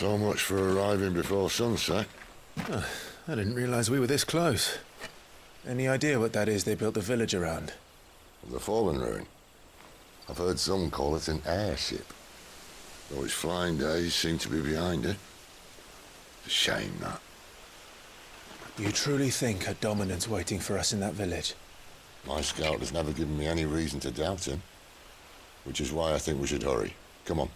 So much for arriving before sunset. Oh, I didn't realize we were this close. Any idea what that is they built the village around? The fallen ruin. I've heard some call it an airship. Though its flying days seem to be behind it. It's a shame, that. You truly think a dominant's waiting for us in that village? My scout has never given me any reason to doubt him. Which is why I think we should hurry. Come on.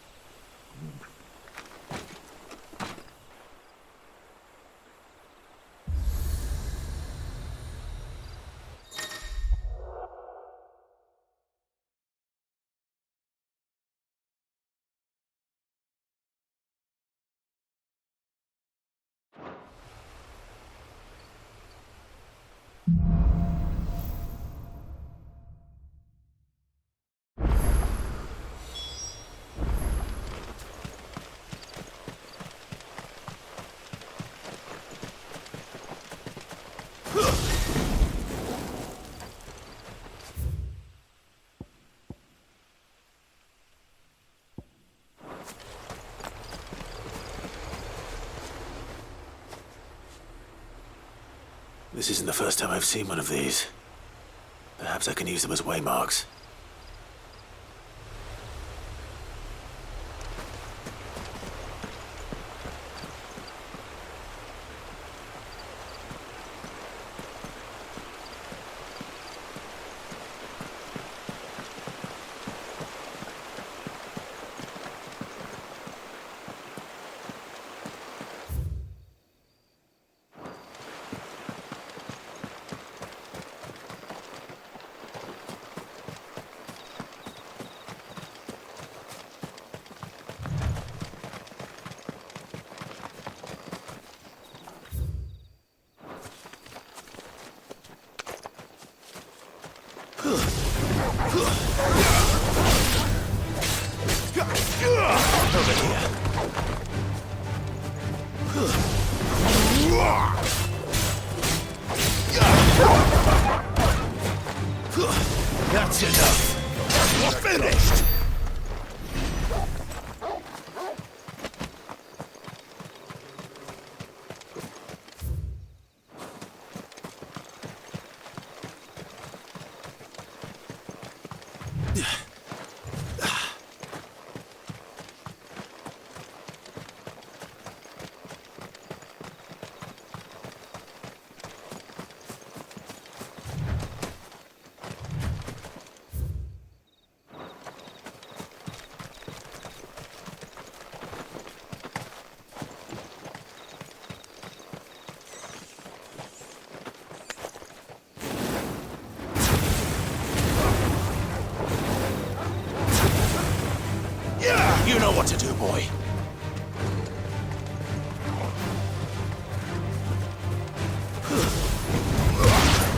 This isn't the first time I've seen one of these. Perhaps I can use them as waymarks. That's enough! We're finished! You know what to do, boy.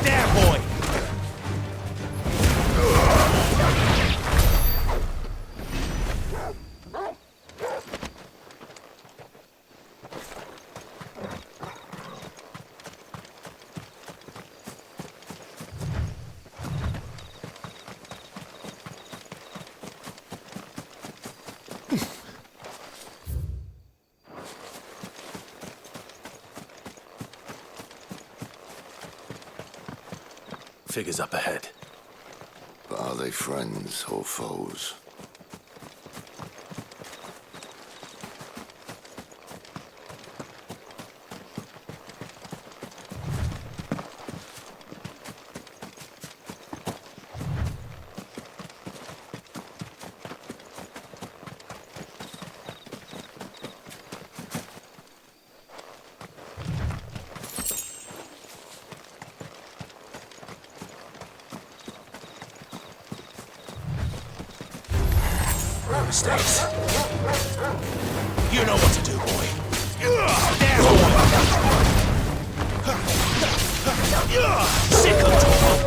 There, boy! Figures up ahead. But are they friends or foes? Mistakes. You know what to do, boy. There, boy! Sickle tool!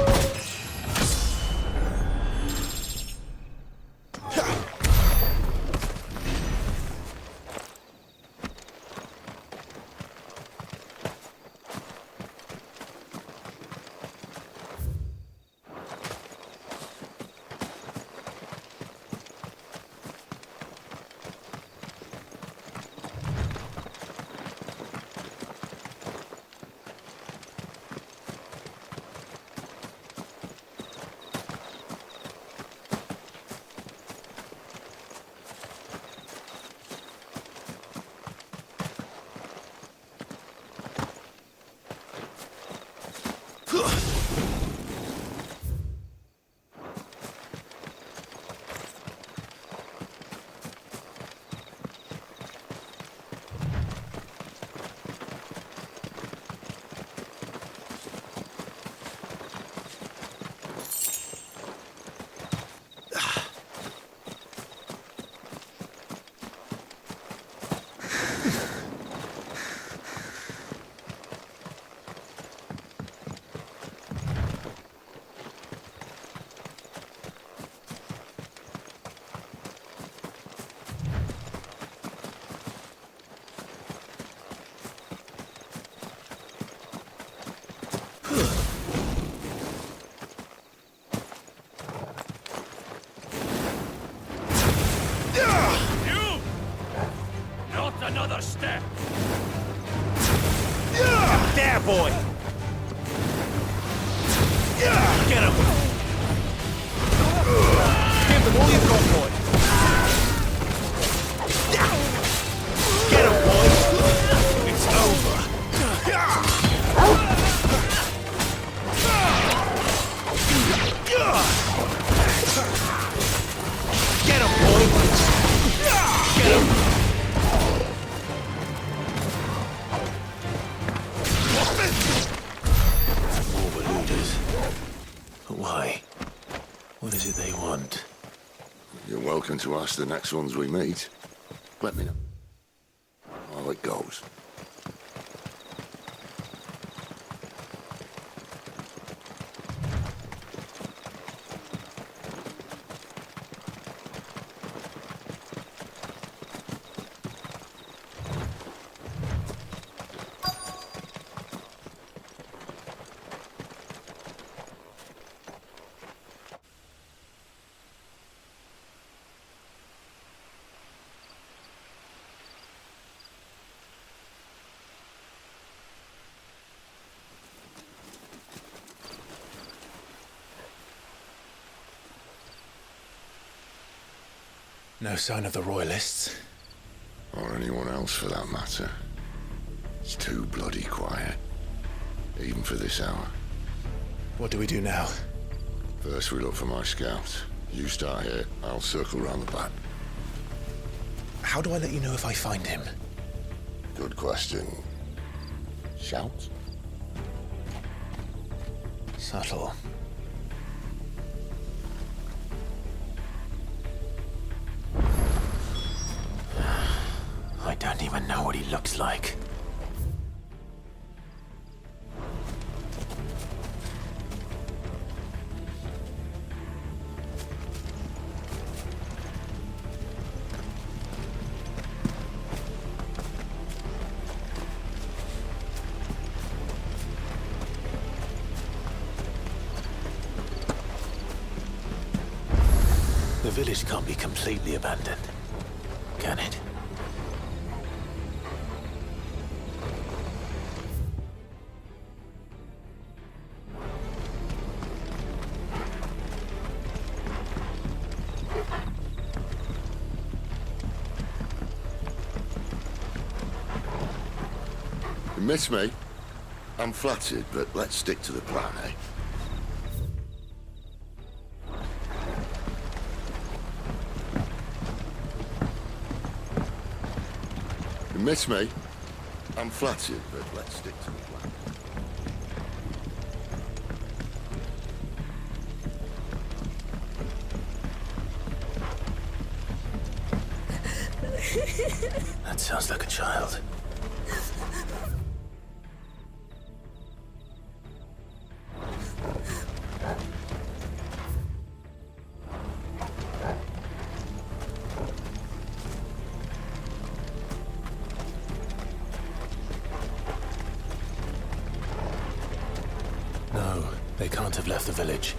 But why? What is it they want? You're welcome to ask the next ones we meet. Let me know how it goes. No sign of the Royalists. Or anyone else for that matter. It's too bloody quiet. Even for this hour. What do we do now? First we look for my scouts. You start here, I'll circle round the back. How do I let you know if I find him? Good question. Shout? Subtle. I don't even know what he looks like. The village can't be completely abandoned, can it? You miss me? I'm flattered, but let's stick to the plan, eh? You miss me? I'm flattered, but let's stick to the plan. That sounds like a child. No, they can't have left the village.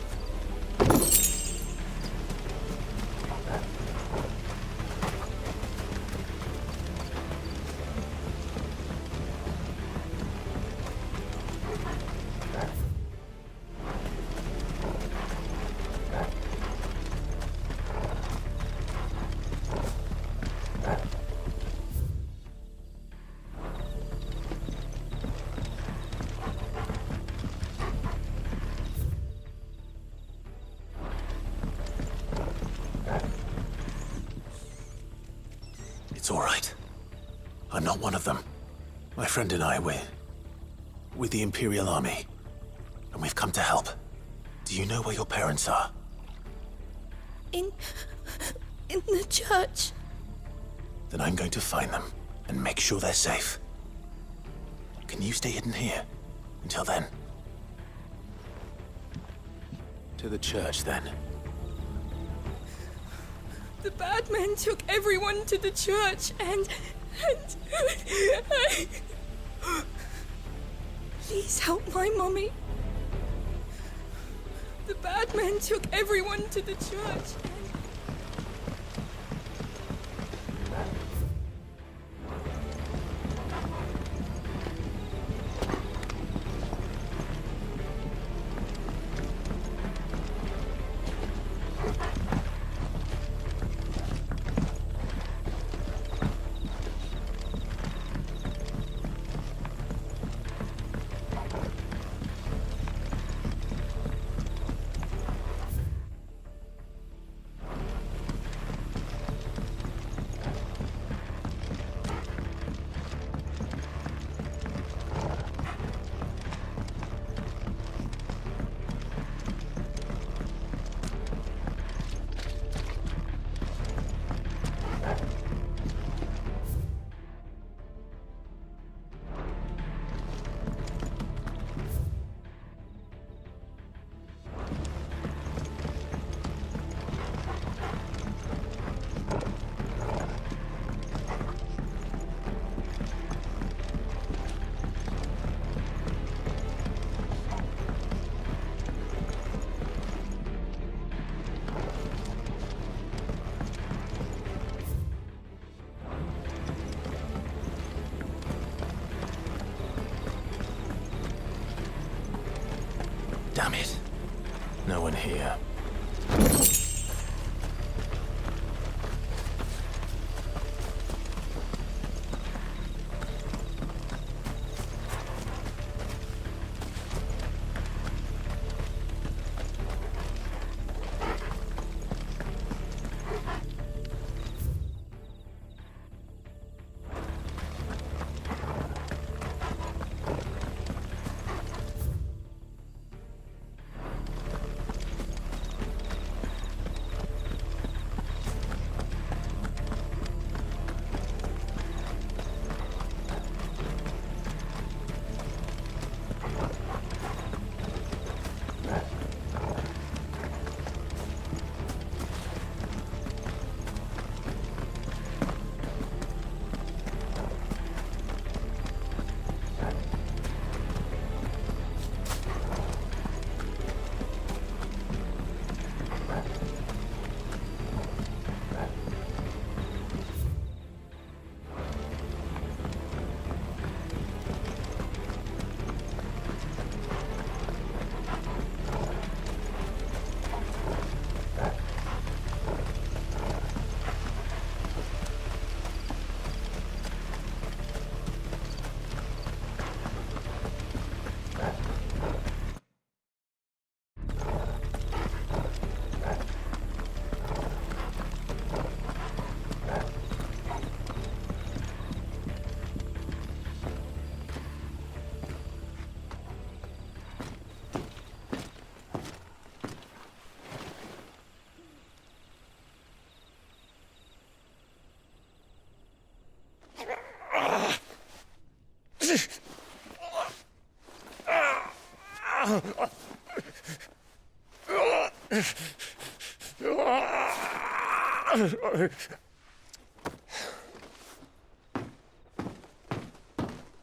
It's all right. I'm not one of them. My friend and I, we're with the Imperial Army. And we've come to help. Do you know where your parents are? In the church. Then I'm going to find them and make sure they're safe. Can you stay hidden here until then? To the church, then. The bad men took everyone to the church and Please help my mommy. The bad men took everyone to the church. here.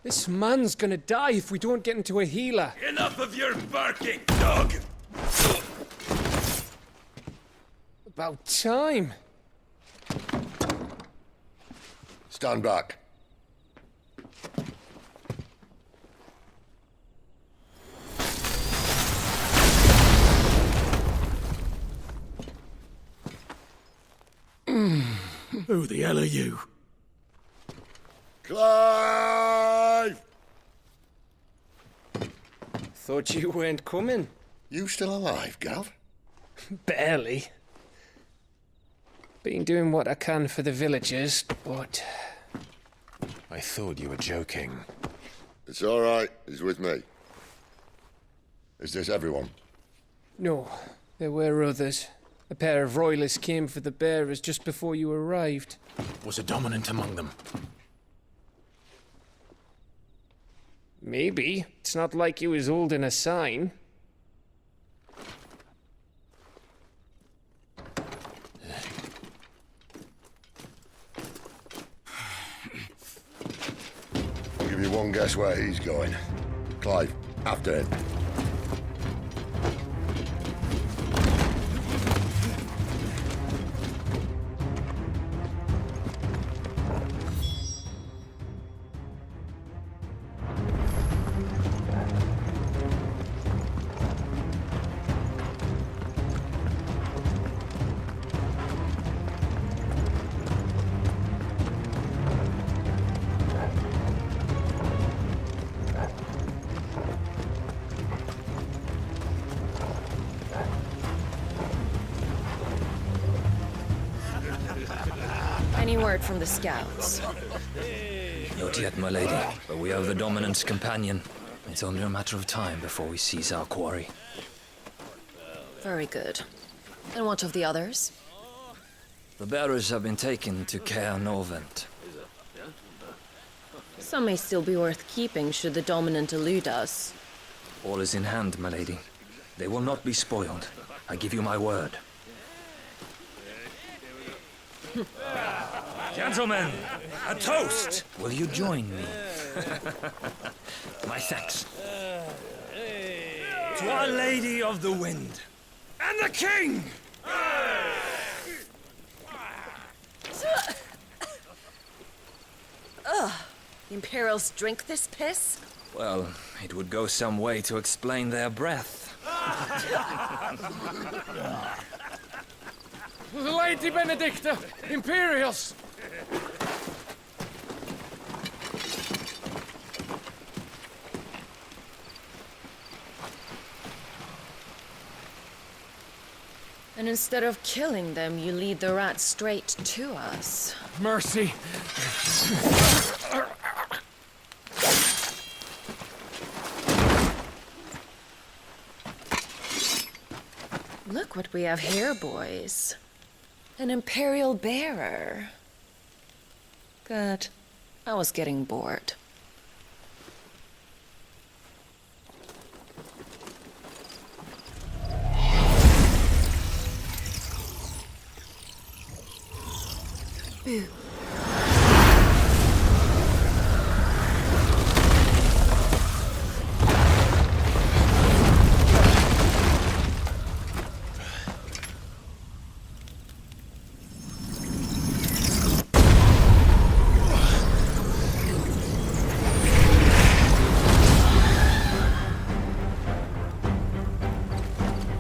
This man's gonna die if we don't get into a healer. Enough of your barking, dog! About time. Stand back. Who the hell are you? Clive! Thought you weren't coming. You still alive, Gav? Barely. Been doing what I can for the villagers, but... I thought you were joking. It's all right. He's with me. Is this everyone? No, there were others. A pair of royalists came for the bearers just before you arrived. Was a dominant among them? Maybe. It's not like he was holding a sign. I'll give you one guess where he's going. Clive, after him. Any word from the scouts? Not yet, my lady, but we have the dominant's companion. It's only a matter of time before we seize our quarry. Very good. And what of the others? The bearers have been taken to Caer Novent. Some may still be worth keeping should the dominant elude us. All is in hand, my lady. They will not be spoiled. I give you my word. Gentlemen, a toast! Will you join me? My thanks. To Our Lady of the Wind. And the King! Ugh. The Imperials drink this piss? Well, it would go some way to explain their breath. Lady Benedicta! Imperials! And instead of killing them, you lead the rats straight to us. Mercy! Look what we have here, boys. An Imperial bearer. Good. I was getting bored. Boo.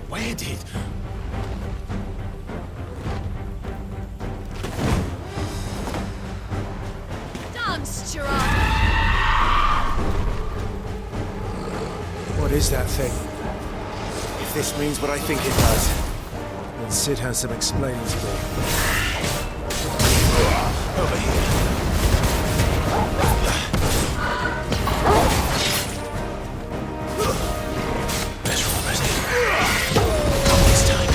Where did? Dance, Gerard! What is that thing? If this means what I think it does, then Sid has some explaining to do. Over here. Better already. Come this time.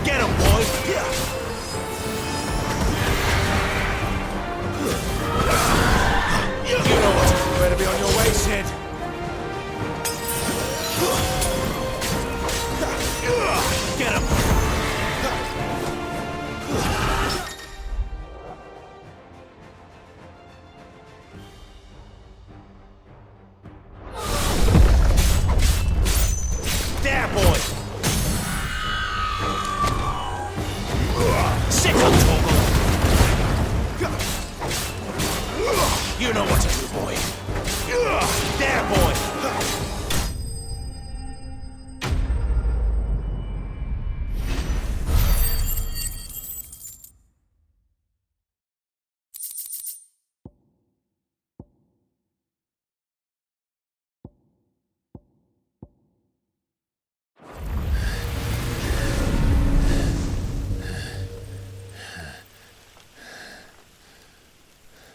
Get him, boy! You know what? You better be on your way, Sid. Get him! There, boy! Sit up, Toggle! You know what to do, boy. There, boy!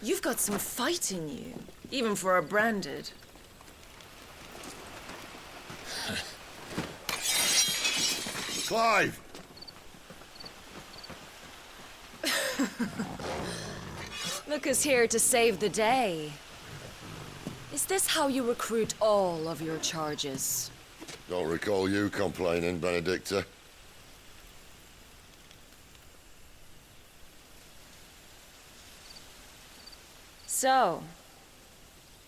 You've got some fight in you, even for a branded. Clive! Look who's here to save the day. Is this how you recruit all of your charges? Don't recall you complaining, Benedicta. So,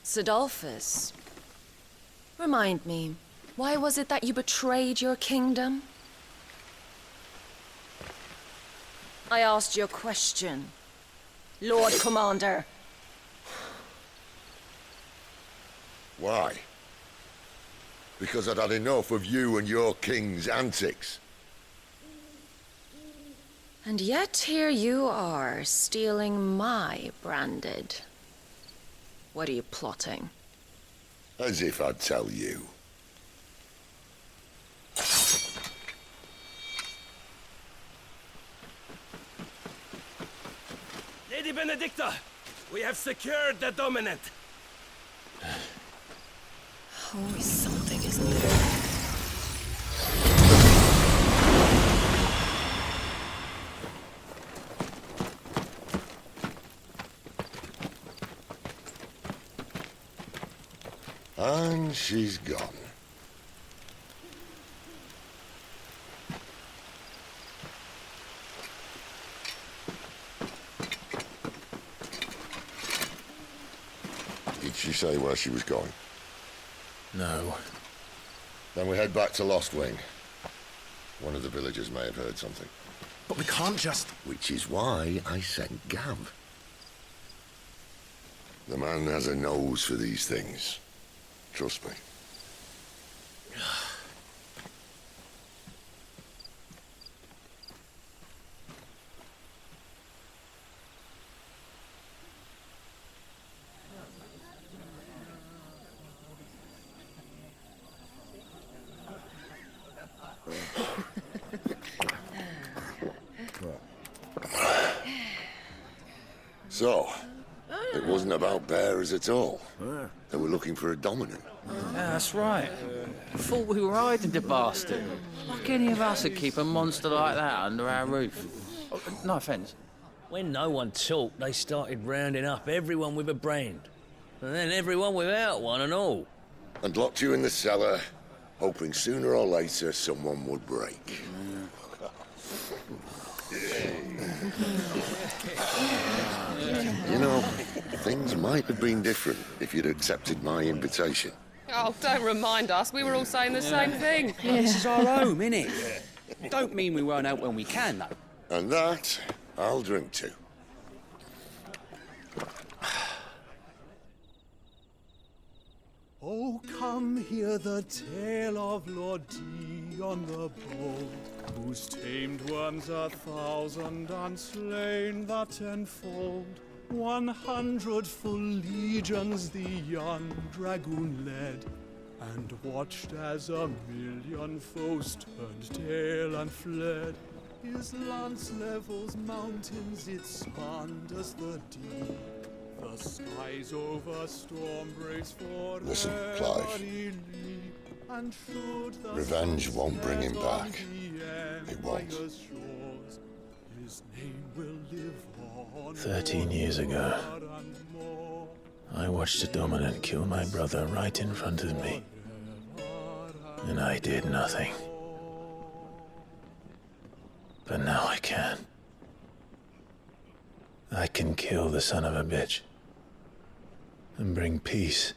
Sidolphus, remind me, why was it that you betrayed your kingdom? I asked you a question, Lord Commander. Why? Because I'd had enough of you and your king's antics. And yet here you are, stealing my branded. What are you plotting? As if I'd tell you. Lady Benedicta, we have secured the dominant. Always something, isn't there? And she's gone. say where she was going? No. Then we head back to Lost Wing. One of the villagers may have heard something. But we can't just... Which is why I sent Gav. The man has a nose for these things. Trust me. So, it wasn't about bears at all. They were looking for a dominant. Yeah, that's right. Thought we were hiding the bastard. Like any of us would keep a monster like that under our roof. Oh, no offence. When no one talked, they started rounding up everyone with a brand. And then everyone without one and all. And locked you in the cellar, hoping sooner or later someone would break. You know, things might have been different if you'd accepted my invitation. Oh, don't remind us. We were all saying the same thing. This is our home, innit? Don't mean we won't out when we can, though. And that, I'll drink to. Oh, come hear the tale of Lord Dion the Bold, who's tamed worms 1,000 and slain the tenfold. 100 full legions the young dragoon led, and watched as 1,000,000 foes turned tail and fled. His lance levels mountains, it spanders the deep. The skies over storm breaks for Listen, Clive. Revenge won't bring him back. It won't. 13 years ago, I watched a dominant kill my brother right in front of me. And I did nothing. But now I can. I can kill the son of a bitch and bring peace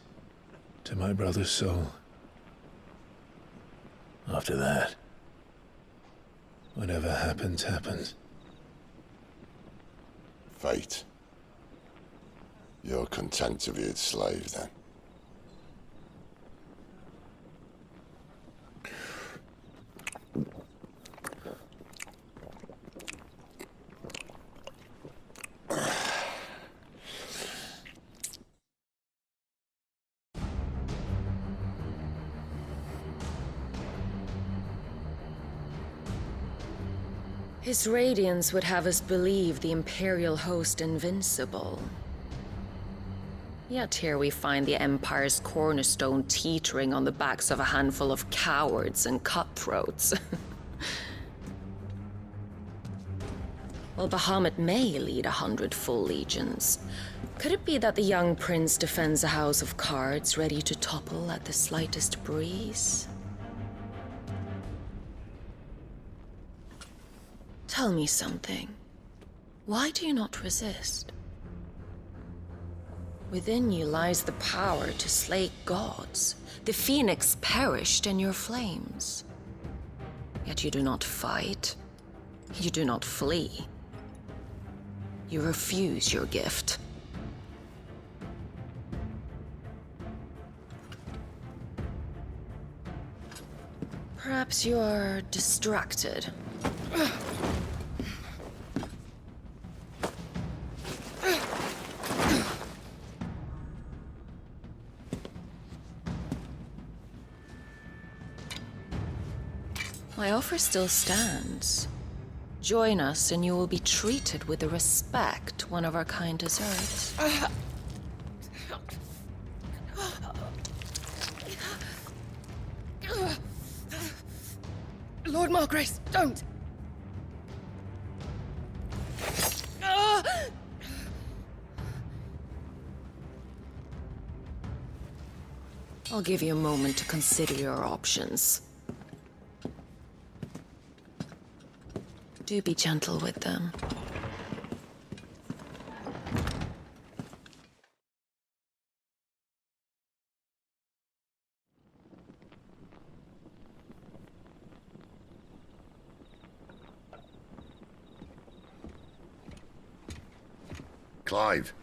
to my brother's soul. After that, whatever happens, happens. Fate. You're content to be its slave, then? His radiance would have us believe the Imperial host invincible. Yet here we find the Empire's cornerstone teetering on the backs of a handful of cowards and cutthroats. While Bahamut may lead 100 full legions, could it be that the young prince defends a house of cards ready to topple at the slightest breeze? Tell me something. Why do you not resist? Within you lies the power to slay gods. The phoenix perished in your flames. Yet you do not fight. You do not flee. You refuse your gift. Perhaps you are distracted. My offer still stands. Join us and you will be treated with the respect one of our kind deserves. Lord Margrace, don't! I'll give you a moment to consider your options. Do be gentle with them. Clive.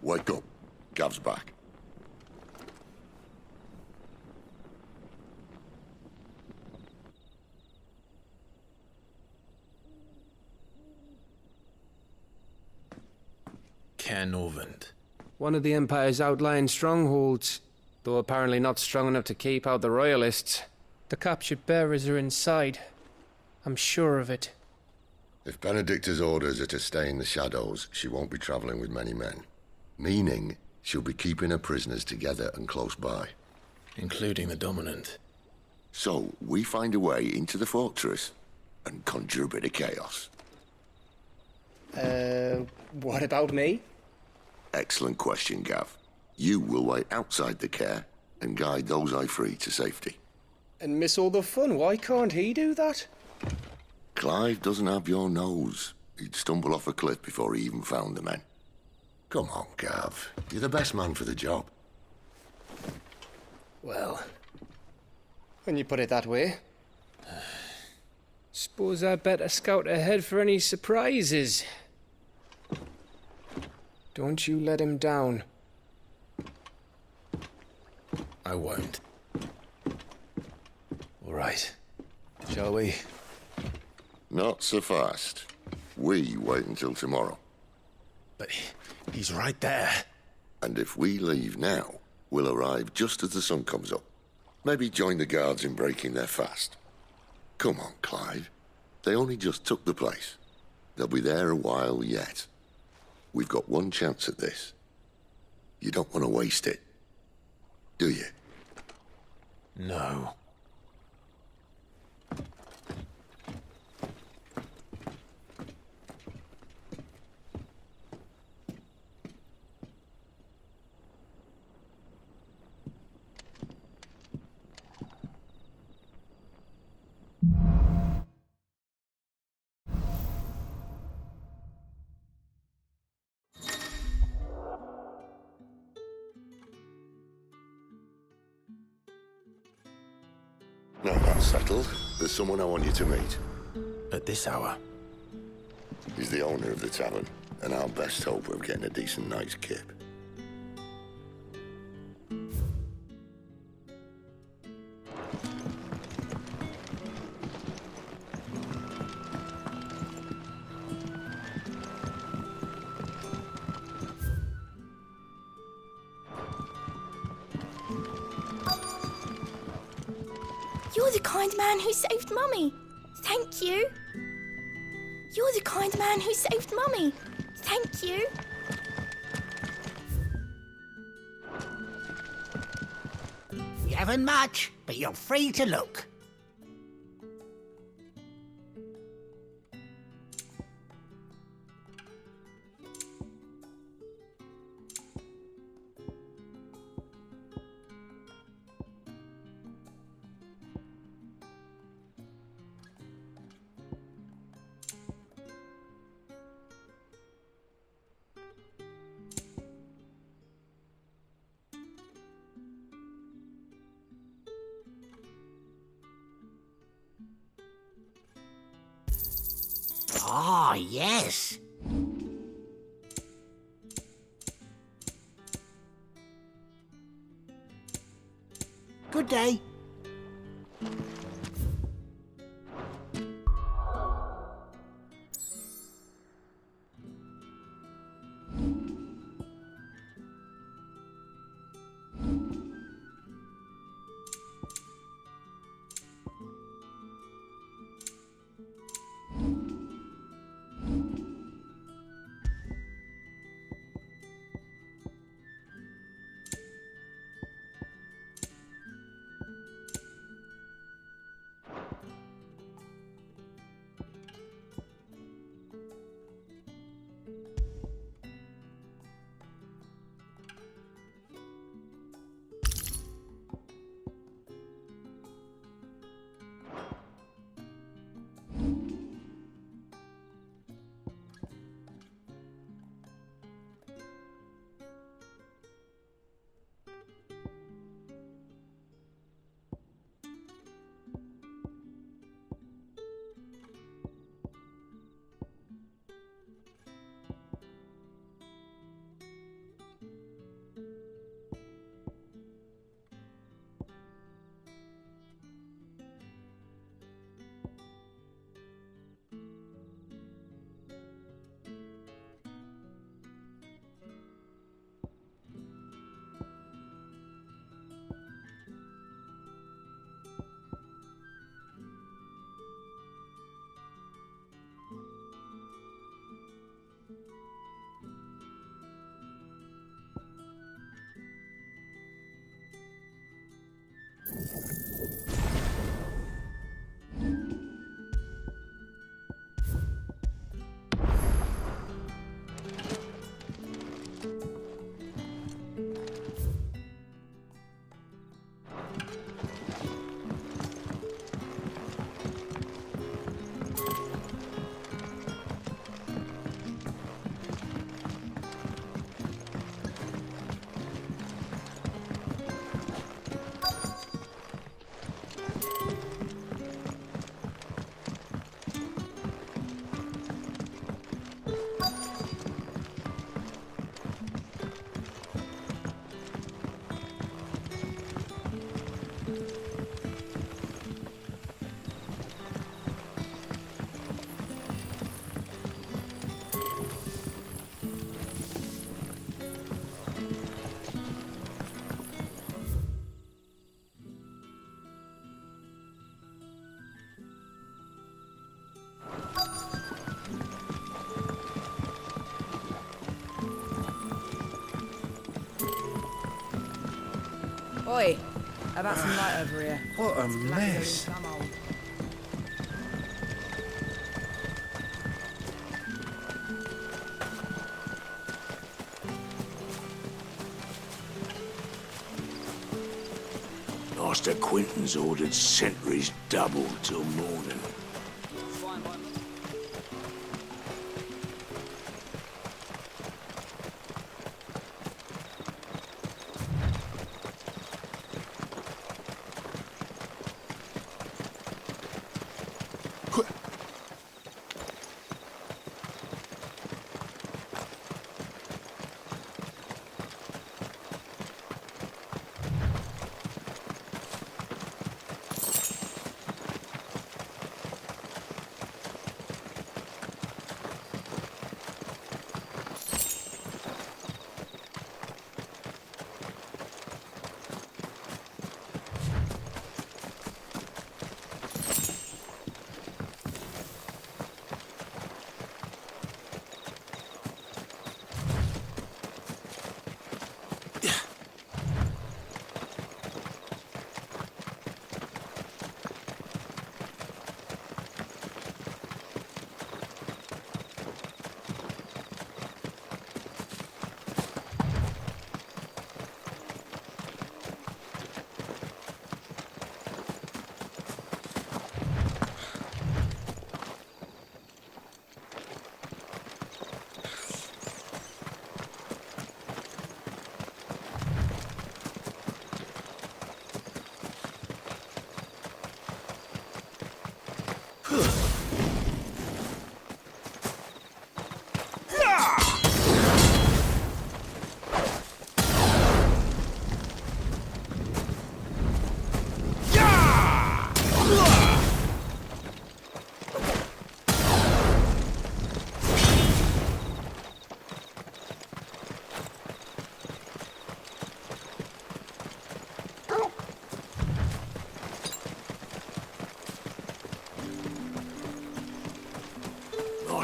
Wake up. Gav's back. Caernarvon. One of the Empire's outlying strongholds, though apparently not strong enough to keep out the Royalists. The captured bearers are inside. I'm sure of it. If Benedicta's orders are to stay in the shadows, she won't be travelling with many men. Meaning, she'll be keeping her prisoners together and close by. Including the Dominant. So, we find a way into the fortress and conjure a bit of chaos. What about me? Excellent question, Gav. You will wait outside the care and guide those I free to safety. And miss all the fun. Why can't he do that? Clive doesn't have your nose. He'd stumble off a cliff before he even found the men. Come on, Gav. You're the best man for the job. Well, when you put it that way. Suppose I better scout ahead for any surprises. Don't you let him down. I won't. All right. Shall we? Not so fast. We wait until tomorrow. But he's right there. And if we leave now, we'll arrive just as the sun comes up. Maybe join the guards in breaking their fast. Come on, Clive. They only just took the place. They'll be there a while yet. We've got one chance at this. You don't want to waste it, do you? No. Now that's settled. There's someone I want you to meet. At this hour? He's the owner of the tavern, and our best hope of getting a decent night's kip. You're the kind man who saved Mummy. Thank you. You're the kind man who saved Mummy. Thank you. We haven't much, but you're free to look. Ah, yes. Good day. Oi, how about some light over here? What a mess. Master Quinton's ordered sentries doubled till morning.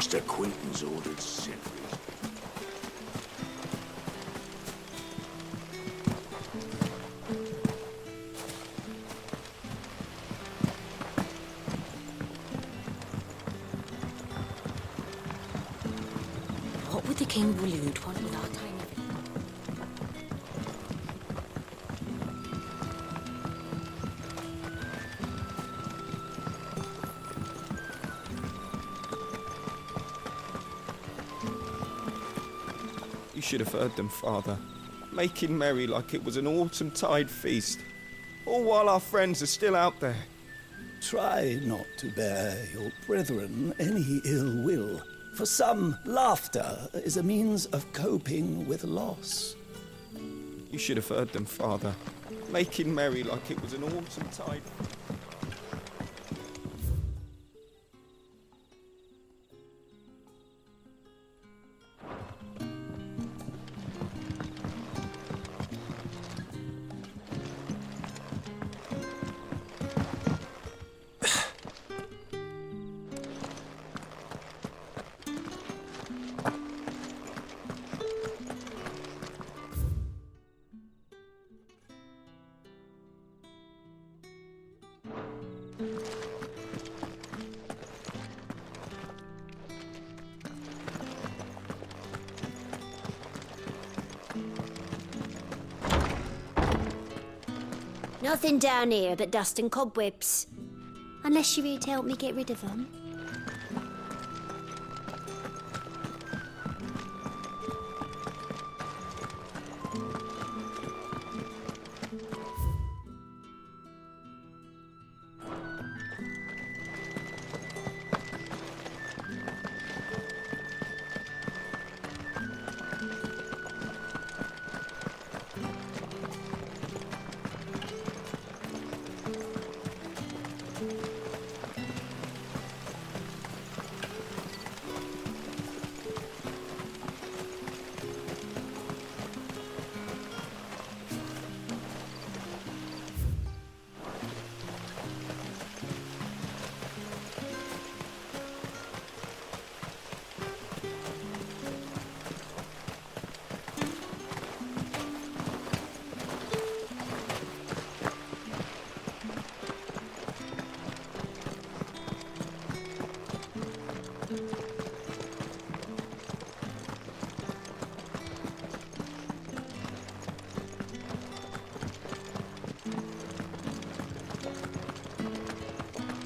Master Quinton's ordered sentries. What would the King Waloed want with our tiny You should have heard them, Father, making merry like it was an autumn tide feast, all while our friends are still out there. Try not to bear your brethren any ill will, for some laughter is a means of coping with loss. You should have heard them, Father, making merry like it was an autumn tide. Nothing down here but dust and cobwebs. Unless you're here to help me get rid of them.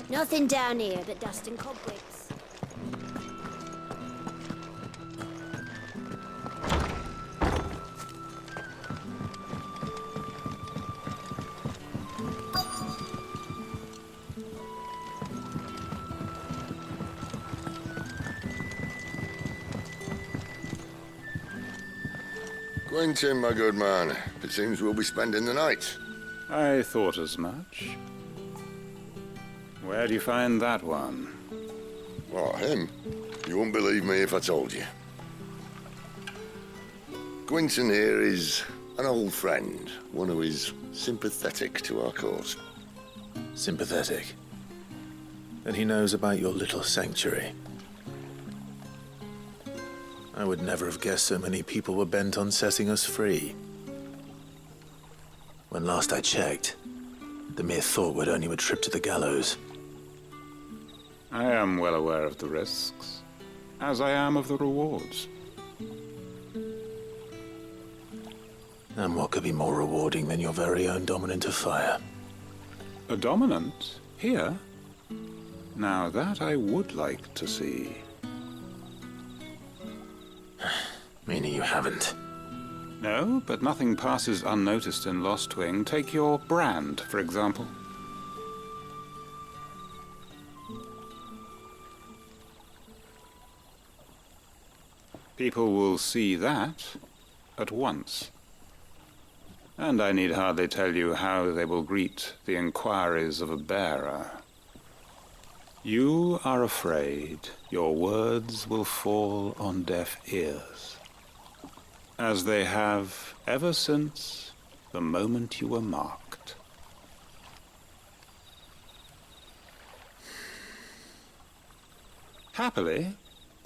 Nothing down here but dust and cobwebs. Quentin, my good man. It seems we'll be spending the night. I thought as much. Where do you find that one? What, him? You wouldn't believe me if I told you. Quentin here is an old friend, one who is sympathetic to our cause. Sympathetic? And he knows about your little sanctuary. I would never have guessed so many people were bent on setting us free. When last I checked, the mere thought would earn you a trip to the gallows. I am well aware of the risks, as I am of the rewards. And what could be more rewarding than your very own dominant of fire? A dominant? Here? Now that I would like to see. Meaning you haven't? No, but nothing passes unnoticed in Lost Wing. Take your brand, for example. People will see that at once. And I need hardly tell you how they will greet the inquiries of a bearer. You are afraid your words will fall on deaf ears, as they have ever since the moment you were marked. Happily,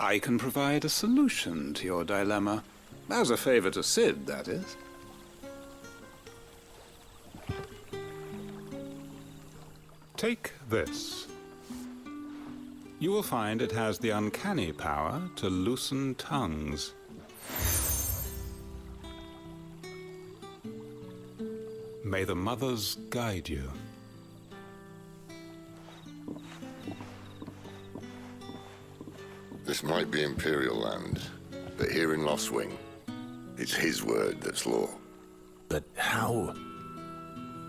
I can provide a solution to your dilemma. As a favor to Sid, that is. Take this. You will find it has the uncanny power to loosen tongues. May the mothers guide you. This might be Imperial land, but here in Lost Wing, it's his word that's law. But how?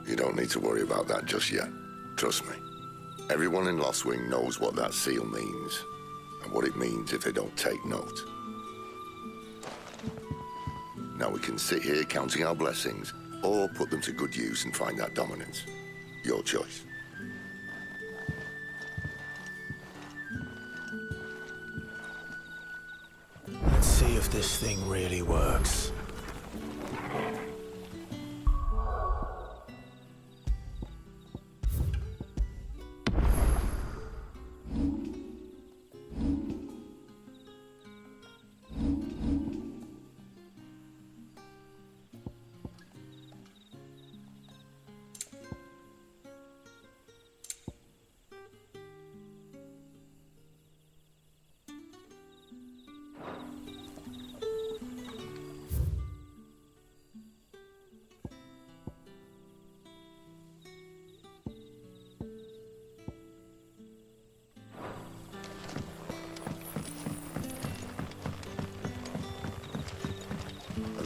You don't need to worry about that just yet. Trust me. Everyone in Lost Wing knows what that seal means, and what it means if they don't take note. Now we can sit here counting our blessings, or put them to good use and find that dominance. Your choice. Let's see if this thing really works.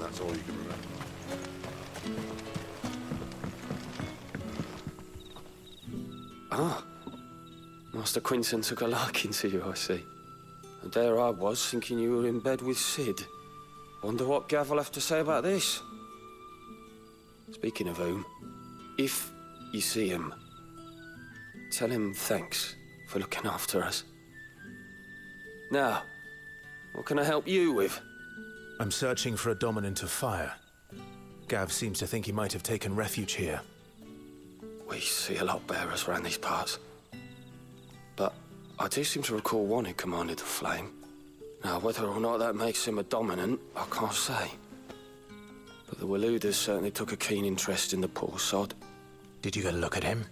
that's all you can remember. Ah. Master Quinton took a liking to you, I see. And there I was, thinking you were in bed with Sid. Wonder what Gav will have to say about this. Speaking of whom, if you see him, tell him thanks for looking after us. Now, what can I help you with? I'm searching for a dominant of fire. Gav seems to think he might have taken refuge here. We see a lot bearers around these parts. But I do seem to recall one who commanded the flame. Now, whether or not that makes him a dominant, I can't say. But the Waluders certainly took a keen interest in the poor sod. Did you get a look at him?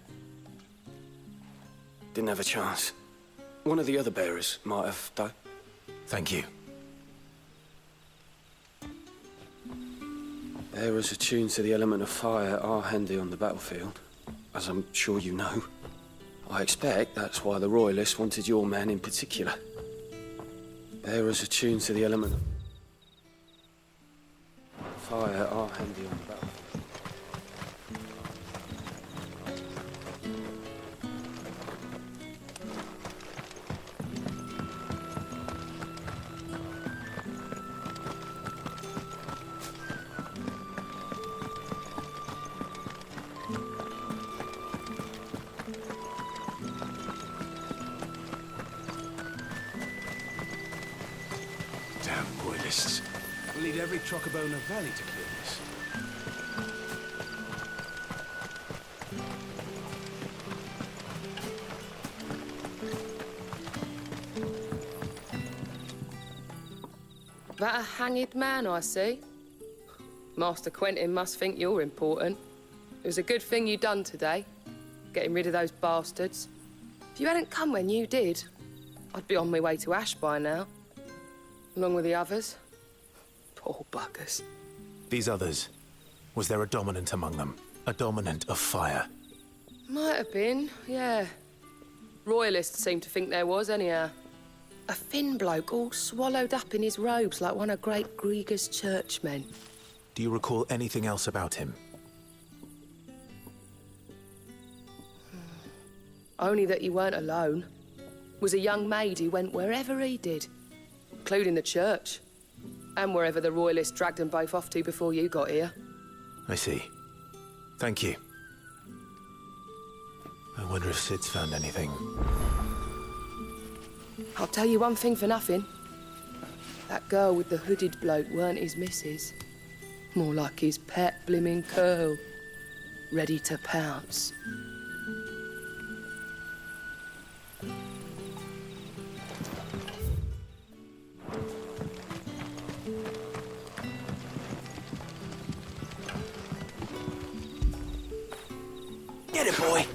Didn't have a chance. One of the other bearers might have, though. Thank you. Bearers attuned to the element of fire are handy on the battlefield, as I'm sure you know. I expect that's why the Royalists wanted your man in particular. Bearers attuned to the element of fire are handy on the battlefield. Damn Royalists. We'll need every Trocobona Valley to clear this. That a hanged man, I see. Master Quentin must think you're important. It was a good thing you done today, getting rid of those bastards. If you hadn't come when you did, I'd be on my way to Ash by now, along with the others. Poor buggers. These others, was there a dominant among them? A dominant of fire? Might have been, yeah. Royalists seem to think there was, anyhow. A thin bloke all swallowed up in his robes like one of Great Grieger's churchmen. Do you recall anything else about him? Only that he weren't alone. Was a young maid who went wherever he did, including the church, and wherever the Royalists dragged them both off to before you got here. I see. Thank you. I wonder if Sid's found anything. I'll tell you one thing for nothing. That girl with the hooded bloke weren't his missus. More like his pet blimmin' curl. Ready to pounce. Get it, boy!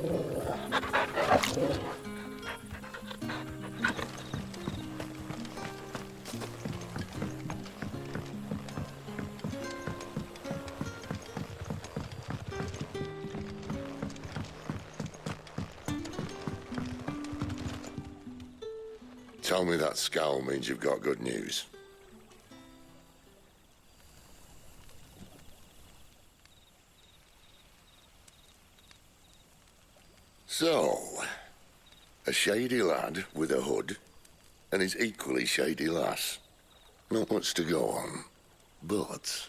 Tell me that scowl means you've got good news. So, a shady lad with a hood, and his equally shady lass. Not much to go on, but...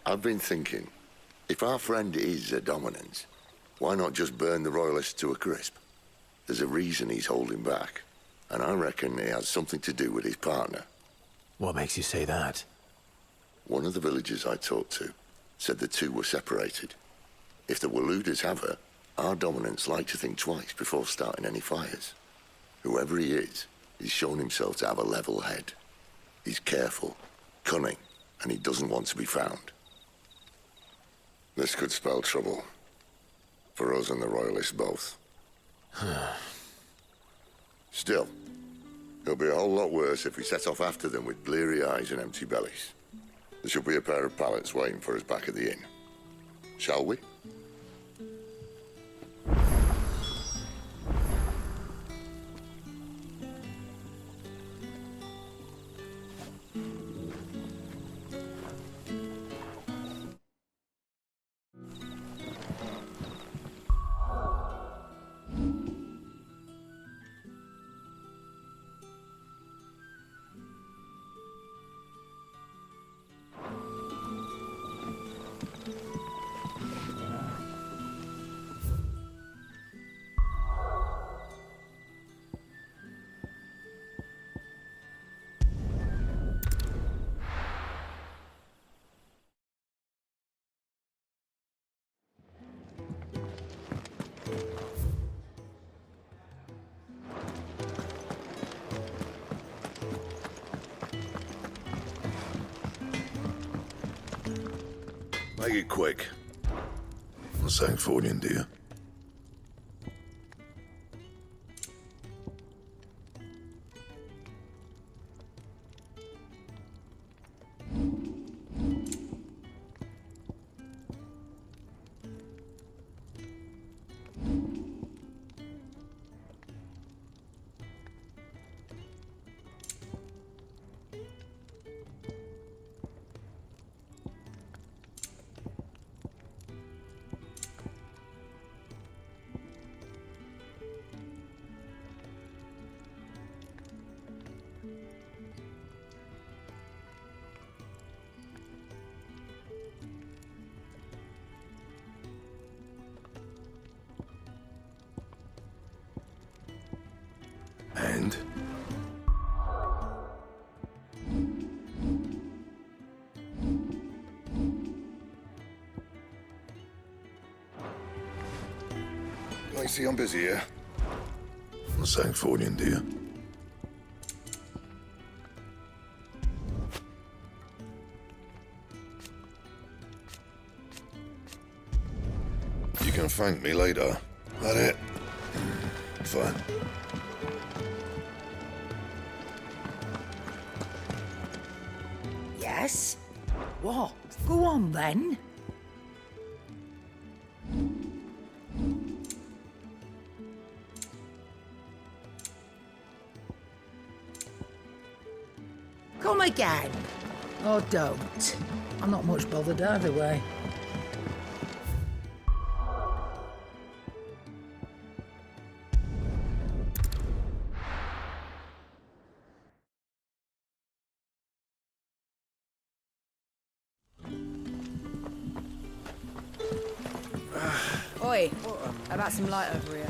I've been thinking, if our friend is a dominant, why not just burn the Royalists to a crisp? There's a reason he's holding back, and I reckon it has something to do with his partner. What makes you say that? One of the villagers I talked to said the two were separated. If the Waluders have her, our dominants like to think twice before starting any fires. Whoever he is, he's shown himself to have a level head. He's careful, cunning, and he doesn't want to be found. This could spell trouble. For us and the Royalists both. Still, it'll be a whole lot worse if we set off after them with bleary eyes and empty bellies. There should be a pair of pallets waiting for us back at the inn. Shall we? Make it quick. I'm saying Fordian, dear. And? I see I'm busy here. I'm saying Fordian, dear. You can thank me later. That it? Fine. Yes? What? Go on then. Come again. Oh, don't. I'm not much bothered either way. Oi, how about some light over here?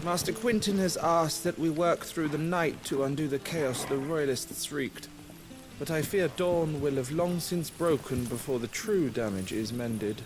Master Quinton has asked that we work through the night to undo the chaos the Royalists wreaked. But I fear dawn will have long since broken before the true damage is mended.